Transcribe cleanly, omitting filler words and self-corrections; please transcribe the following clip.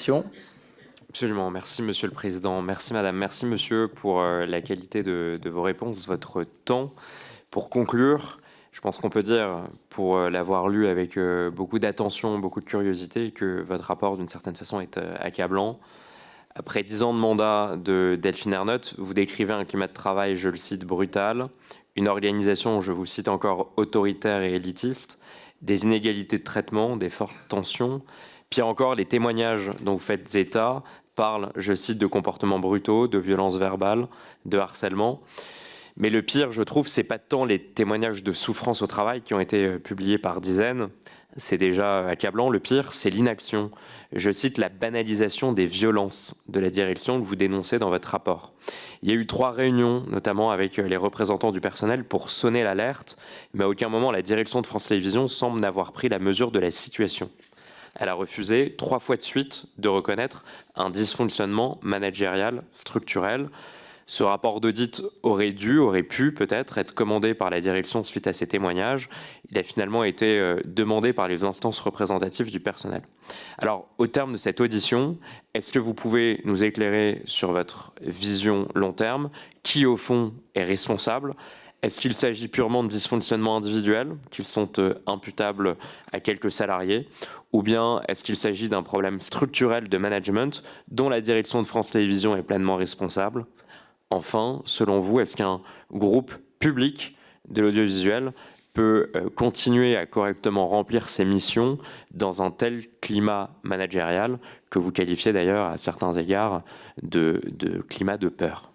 Question. Absolument. Merci, Monsieur le Président. Merci, Madame. Merci, Monsieur, pour la qualité de vos réponses, votre temps. Pour conclure, je pense qu'on peut dire, pour l'avoir lu avec beaucoup d'attention, beaucoup de curiosité, que votre rapport, d'une certaine façon, est accablant. Après 10 ans de mandat de Delphine Ernotte, vous décrivez un climat de travail, je le cite, brutal, une organisation, je vous cite encore, autoritaire et élitiste, des inégalités de traitement, des fortes tensions. Pire encore, les témoignages dont vous faites état parlent, je cite, de comportements brutaux, de violences verbales, de harcèlement. Mais le pire, je trouve, c'est pas tant les témoignages de souffrance au travail qui ont été publiés par dizaines. C'est déjà accablant. Le pire, c'est l'inaction. Je cite la banalisation des violences de la direction que vous dénoncez dans votre rapport. Il y a eu 3 réunions, notamment avec les représentants du personnel, pour sonner l'alerte, mais à aucun moment la direction de France Télévisions semble n'avoir pris la mesure de la situation. Elle a refusé 3 fois de suite de reconnaître un dysfonctionnement managérial, structurel. Ce rapport d'audit aurait pu peut-être être commandé par la direction suite à ces témoignages. Il a finalement été demandé par les instances représentatives du personnel. Alors, au terme de cette audition, est-ce que vous pouvez nous éclairer sur votre vision long terme? Qui, au fond, est responsable? Est-ce qu'il s'agit purement de dysfonctionnements individuels, qu'ils sont imputables à quelques salariés, ou bien est-ce qu'il s'agit d'un problème structurel de management dont la direction de France Télévisions est pleinement responsable? Enfin, selon vous, est-ce qu'un groupe public de l'audiovisuel peut continuer à correctement remplir ses missions dans un tel climat managérial que vous qualifiez d'ailleurs à certains égards de climat de peur?